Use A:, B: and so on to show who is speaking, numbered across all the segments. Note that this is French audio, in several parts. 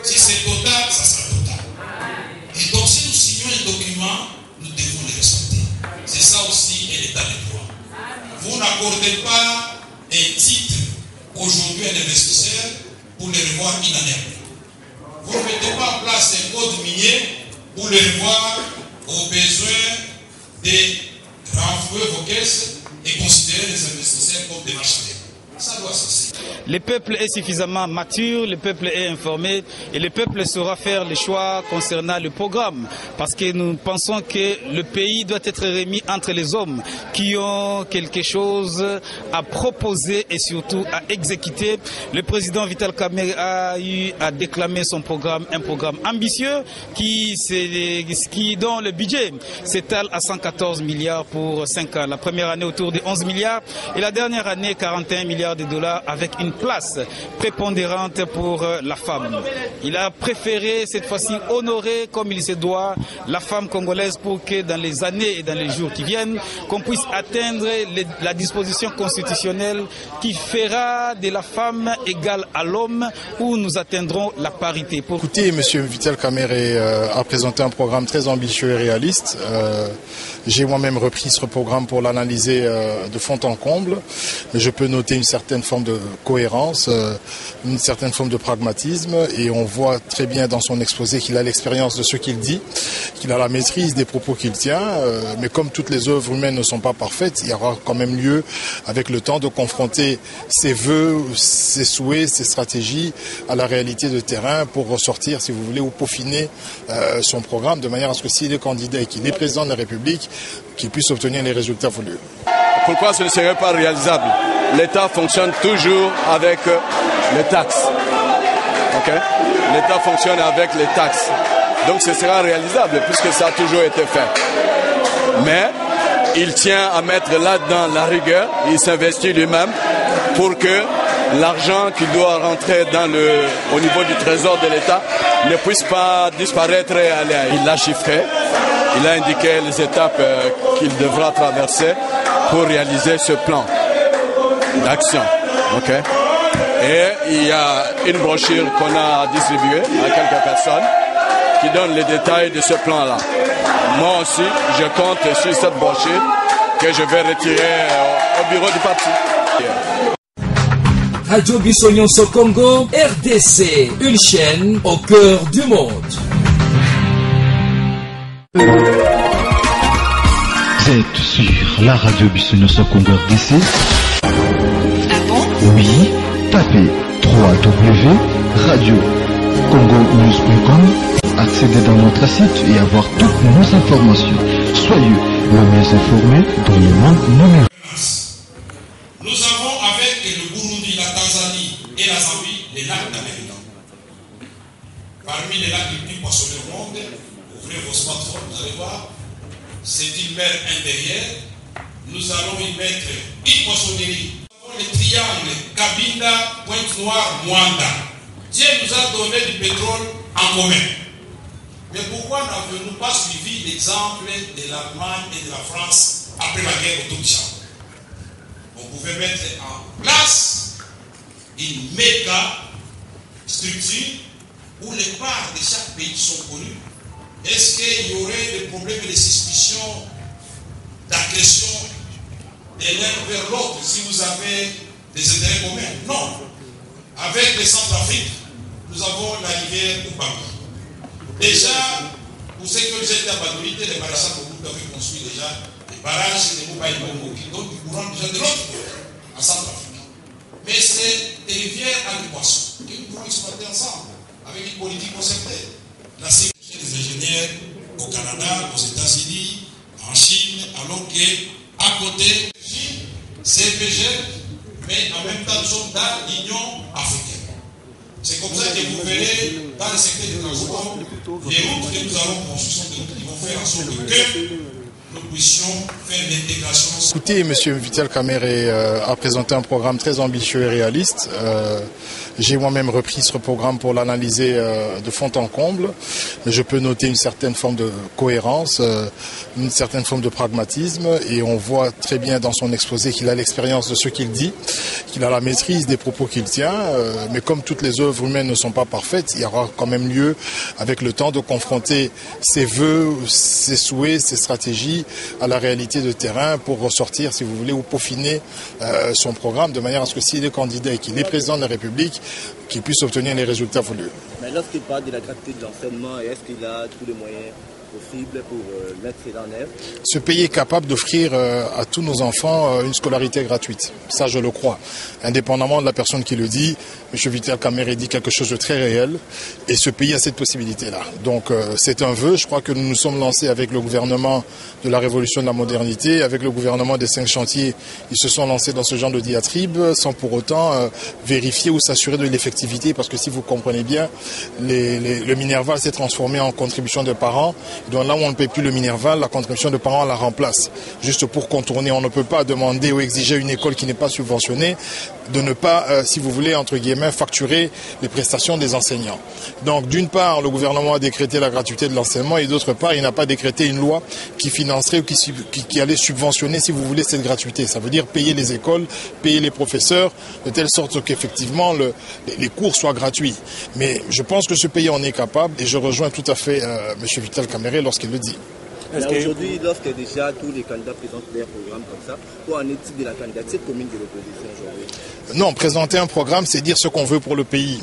A: Si c'est total, ça sera total. Et donc si nous signons un document, nous devons le respecter. C'est ça aussi l'état de droit. Vous n'accordez pas un titre aujourd'hui à un investisseur pour le revoir une année après. Vous ne mettez pas en place un code minier pour le revoir aux besoins de renflouer vos caisses et considérer les investisseurs comme des marchandises. Ça doit cesser.
B: Le peuple est suffisamment mature, le peuple est informé et le peuple saura faire les choix concernant le programme. Parce que nous pensons que le pays doit être remis entre les hommes qui ont quelque chose à proposer et surtout à exécuter. Le président Vital Kamerhe a eu à déclamer son programme, un programme ambitieux dont le budget s'étale à 114 milliards pour 5 ans. La première année autour de 11 milliards et la dernière année 41 milliards de dollars avec une place prépondérante pour la femme. Il a préféré cette fois-ci honorer comme il se doit la femme congolaise pour que dans les années et dans les jours qui viennent, qu'on puisse atteindre la disposition constitutionnelle qui fera de la femme égale à l'homme où nous atteindrons la parité.
C: Écoutez, M. Vital Kamerhe a présenté un programme très ambitieux et réaliste. J'ai moi-même repris ce programme pour l'analyser de fond en comble, mais je peux noter une certaine forme de cohérence, une certaine forme de pragmatisme, et on voit très bien dans son exposé qu'il a l'expérience de ce qu'il dit, qu'il a la maîtrise des propos qu'il tient, mais comme toutes les œuvres humaines ne sont pas parfaites, il y aura quand même lieu avec le temps de confronter ses vœux, ses souhaits, ses stratégies à la réalité de terrain pour ressortir, si vous voulez, ou peaufiner son programme de manière à ce que s'il est candidat et qu'il est président de la République, qu'il puisse obtenir les résultats voulus.
D: Pourquoi ce ne serait pas réalisable? L'État fonctionne toujours avec les taxes. Okay? L'État fonctionne avec les taxes. Donc ce sera réalisable puisque ça a toujours été fait. Mais il tient à mettre là-dedans la rigueur. Il s'investit lui-même pour que l'argent qui doit rentrer au niveau du trésor de l'État ne puisse pas disparaître et aller. Il l'a chiffré. Il a indiqué les étapes qu'il devra traverser pour réaliser ce plan d'action. Okay? Et il y a une brochure qu'on a distribuée à quelques personnes qui donne les détails de ce plan-là. Moi aussi, je compte sur cette brochure que je vais retirer au bureau du parti.
E: Radio Bissonyonso Congo, RDC, une chaîne au cœur du monde.
F: Vous êtes sur la radio Bissonyonso Congo RDC.
G: Ah bon?
F: Oui, tapez www.radiocongonews.com, accédez dans notre site et avoir toutes nos informations. Soyez le mieux informé dans le monde numérique.
A: Nous avons avec le Burundi, la Tanzanie et la Zambie les lacs d'Amérique. Parmi les lacs les plus poissonneux au monde, ouvrez vos smartphones, vous allez voir, c'est une mer intérieure. Nous allons y mettre une poissonnerie. Nous avons le triangle Cabinda, Pointe-Noire, Mwanda. Dieu nous a donné du pétrole en commun. Mais pourquoi n'avons-nous pas suivi l'exemple de l'Allemagne et de la France après la guerre autour-du-Charbon? On pouvait mettre en place une méga structure où les parts de chaque pays sont connues. Est-ce qu'il y aurait des problèmes de suspicion, d'agression de l'un vers l'autre si vous avez des intérêts communs? Non. Avec les Centrafrique, nous avons la rivière Ubangi. Déjà, pour ceux qui ont déjà été à Badolité, les maréchals que vous avez construit déjà des barrages de Moubaï Bongo qui donnent du courant déjà de l'autre côté, en Centrafrique. Mais c'est des rivières à poissons que nous pouvons exploiter ensemble avec une politique concertée. La sécurité des ingénieurs au Canada, aux États-Unis, en Chine, alors qu'à côté, c'est PG, mais en même temps, nous sommes dans l'Union africaine. C'est comme ça que vous verrez dans le secteur du transport, les routes que nous allons construire sont des routes qui vont faire en sorte que nous puissions faire l'intégration.
C: Écoutez, M. Vital Kamerhe a présenté un programme très ambitieux et réaliste. J'ai moi-même repris ce programme pour l'analyser de fond en comble, mais je peux noter une certaine forme de cohérence, une certaine forme de pragmatisme, et on voit très bien dans son exposé qu'il a l'expérience de ce qu'il dit, qu'il a la maîtrise des propos qu'il tient, mais comme toutes les œuvres humaines ne sont pas parfaites, il y aura quand même lieu, avec le temps, de confronter ses vœux, ses souhaits, ses stratégies à la réalité de terrain pour ressortir, si vous voulez, ou peaufiner son programme de manière à ce que s'il est candidat et qu'il est président de la République, qu'il puisse obtenir les résultats voulus.
H: Mais lorsqu'il parle de la gratuité de l'enseignement, est-ce qu'il a tous les moyens possible pour mettre cela en œuvre?
C: Ce pays est capable d'offrir à tous nos enfants une scolarité gratuite. Ça, je le crois. Indépendamment de la personne qui le dit, M. Vital Kamerhe dit quelque chose de très réel. Et ce pays a cette possibilité-là. Donc, c'est un vœu. Je crois que nous nous sommes lancés avec le gouvernement de la Révolution de la modernité, avec le gouvernement des 5 chantiers. Ils se sont lancés dans ce genre de diatribe sans pour autant vérifier ou s'assurer de l'effectivité. Parce que si vous comprenez bien, le Minerval s'est transformé en contribution de parents. Donc là où on ne paie plus le Minerval, la contribution de parents la remplace. Juste pour contourner, on ne peut pas demander ou exiger à une école qui n'est pas subventionnée de ne pas, si vous voulez, entre guillemets, facturer les prestations des enseignants. Donc d'une part, le gouvernement a décrété la gratuité de l'enseignement et d'autre part, il n'a pas décrété une loi qui financerait ou qui allait subventionner, si vous voulez, cette gratuité. Ça veut dire payer les écoles, payer les professeurs, de telle sorte qu'effectivement les cours soient gratuits. Mais je pense que ce pays en est capable et je rejoins tout à fait M. Vital Kamerhe lorsqu'il le dit.
H: Aujourd'hui, lorsque déjà tous les candidats présentent des programmes comme ça, quoi en est-il de la candidature commune de l'opposition aujourd'hui?
C: Non, présenter un programme, c'est dire ce qu'on veut pour le pays.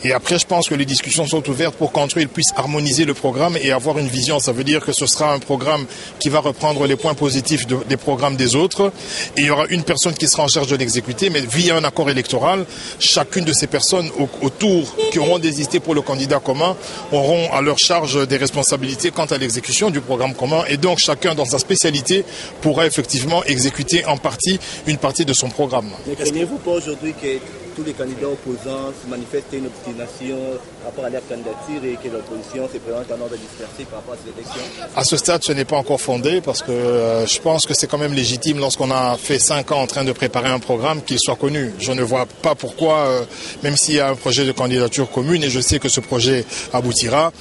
C: Et après, je pense que les discussions sont ouvertes pour qu'entre eux, ils puissent harmoniser le programme et avoir une vision. Ça veut dire que ce sera un programme qui va reprendre les points positifs des programmes des autres. Et il y aura une personne qui sera en charge de l'exécuter, mais via un accord électoral, chacune de ces personnes autour qui auront désisté pour le candidat commun auront à leur charge des responsabilités quant à l'exécution du programme commun. Et donc, chacun dans sa spécialité pourra effectivement exécuter en partie une partie de son programme.
H: Mais craignez-vous pas aujourd'hui que tous les candidats opposants se manifestent une obstination par rapport à leur candidature et que l'opposition se présente en ordre dispersé par rapport à ces élections?
C: À ce stade, ce n'est pas encore fondé parce que je pense que c'est quand même légitime lorsqu'on a fait 5 ans en train de préparer un programme qu'il soit connu. Je ne vois pas pourquoi, même s'il y a un projet de candidature commune et je sais que ce projet aboutira,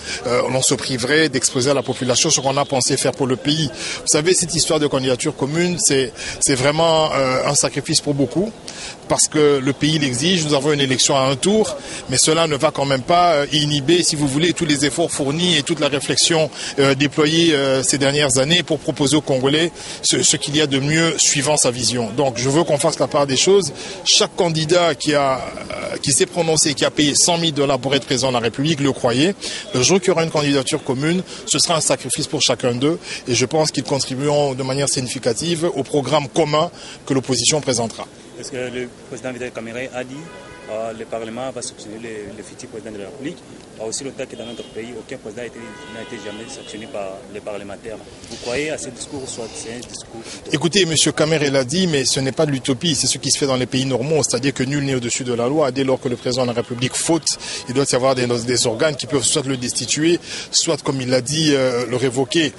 C: on se priverait d'exposer à la population ce qu'on a pensé faire pour le pays. Vous savez, cette histoire de candidature commune, c'est vraiment un sacrifice pour beaucoup parce que le pays l'exige. Nous avons une élection à un tour, mais cela ne va quand même pas inhiber, si vous voulez, tous les efforts fournis et toute la réflexion déployée ces dernières années pour proposer aux Congolais ce qu'il y a de mieux suivant sa vision. Donc je veux qu'on fasse la part des choses. Chaque candidat qui s'est prononcé, qui a payé $100 000 pour être président de la République, le croyait. Le jour qu'il y aura une candidature commune, ce sera un sacrifice pour chacun d'eux et je pense qu'ils contribueront de manière significative au programme commun que l'opposition présentera.
I: Est-ce que le président Vital Kamerhe a dit le Parlement va sanctionner le futur président de la République? Aussi longtemps que dans notre pays, aucun président n'a été jamais sanctionné par les parlementaires. Vous croyez à ce discours ou soit c'est un discours? Écoutez,
C: M. Kamerhe l'a dit, mais ce n'est pas de l'utopie, c'est ce qui se fait dans les pays normaux, c'est-à-dire que nul n'est au-dessus de la loi. Dès lors que le président de la République faute, il doit y avoir des organes qui peuvent soit le destituer, soit, comme il l'a dit, le révoquer.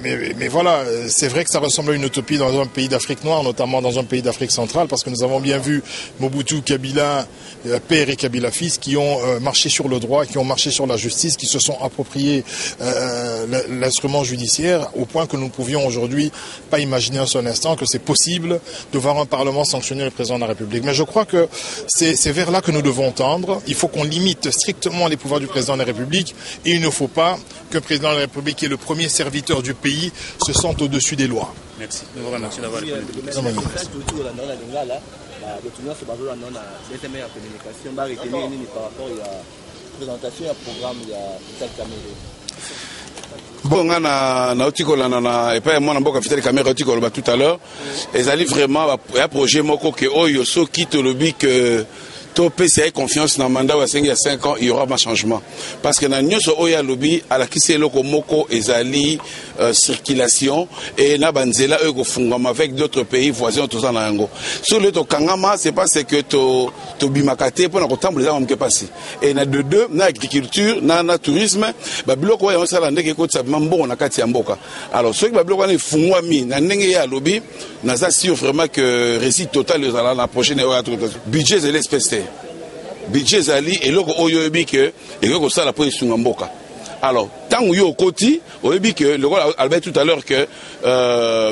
C: Mais voilà, c'est vrai que ça ressemble à une utopie dans un pays d'Afrique noire, notamment dans un pays d'Afrique centrale, parce que nous avons bien vu Mobutu, Kabila, père et Kabila fils, qui ont marché sur le droit, qui ont marché sur la justice, qui se sont appropriés l'instrument judiciaire au point que nous ne pouvions aujourd'hui pas imaginer un seul instant que c'est possible de voir un Parlement sanctionner le président de la République. Mais je crois que c'est vers là que nous devons tendre. Il faut qu'on limite strictement les pouvoirs du président de la République et il ne faut pas qu'un président de la République qui est le premier serviteur du pays se sente au-dessus des lois.
I: Merci. Nous vous remercions d'avoir répondu.
J: Bon, on a na et pas moi na mboka Vital Kamerhe tout à l'heure. Ils allaient vraiment un projet moko que oyo so quitte le but que PCA confiance dans le mandat de 5 ans, il y aura un changement. Parce que dans le Oya Lobby, à la Kissé Loko Moko, Ezali, circulation, et na Banzela, eux, avec d'autres pays voisins, tout ça, Nango. Sur le Kangama, c'est parce que to bimakate, pour nous temps, les hommes qui passent. Et na de deux, na agriculture, na tourisme, bah, bloc, ouais, on s'est rendu compte, ça, mambo, on a kati amboka. Alors, ceux qui va bloquer, fungwami, na nenge ya lobby, na sûr vraiment que récit total, la prochaine budget, c'est l'espèce. budget zali eloko oyo yebi que eloko ça la po esunga mboka. Alors tant yo koti oyebi que le rôle Albert tout à l'heure que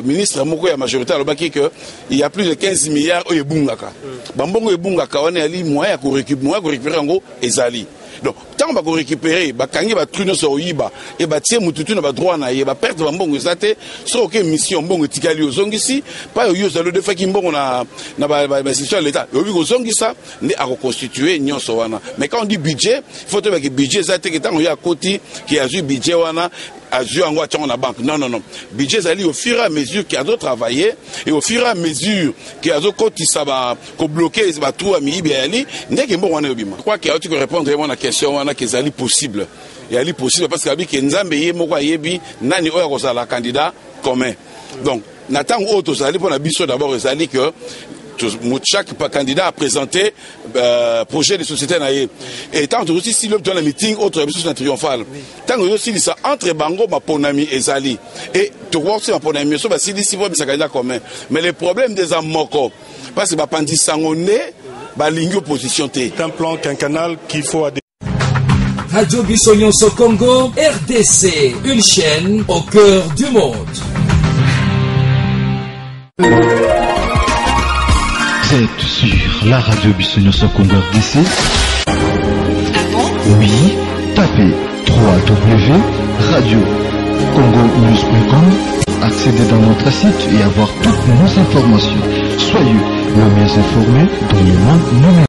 J: ministre moko ya majorité alobaki que il y a plus de 15 milliards oyo ebungaka. Bambongo ebungaka wana ali moyen ya ko récupérer ngo ezali. Donc tant on va récupérer bakangi ba truno so yiba et ba tie mututu na ba droit na ye ba perdre bambongo ezate so que mission mbongo tikali ozongisi pas yo zalo de faki mbongo na ba institution de l'état yo bi ozongisa ndi a reconstituer nyonso wana. Mais quand on dit budget il faut que budget ezate que tant on y a côté qui a eu budget wana a eu en voiture na banque. Non budget zali au fur et à mesure qu'il y a d'autres travailler et au fur et à mesure qu'il y a d'autres côté ça va ko bloquer ça va tout à mi biali ndeke mbongo wana yobima. Je crois qu'il y a tu répondre à la question wana que zali possible. Et ali possible parce que abi ke nzambe ye moko ayebi nani oya ko sala candidat commun. Donc n'attend autre zali pour la biso d'abord zali que chaque candidat a présenté projet de société naïe. Et tant aussi si l'homme dans le meeting autre biso triomphal. Tant aussi ça entre bango ma ponami et zali. Et tu vois c'est ma ponami so ba si si va candidat commun. Mais le problème des amoko parce que ba pandi sangone ba ligne opposition té.
K: C'est un plan quinquennal qu'il faut adhérer.
E: Radio Bissonyonso Congo, RDC, une chaîne au cœur du monde.
F: Vous êtes sur la radio Bissonyonso Congo RDC.
G: Ah bon?
F: Oui, tapez www.radiocongonews.com, accédez dans notre site et avoir toutes nos informations. Soyez le mieux informés dans le monde numérique.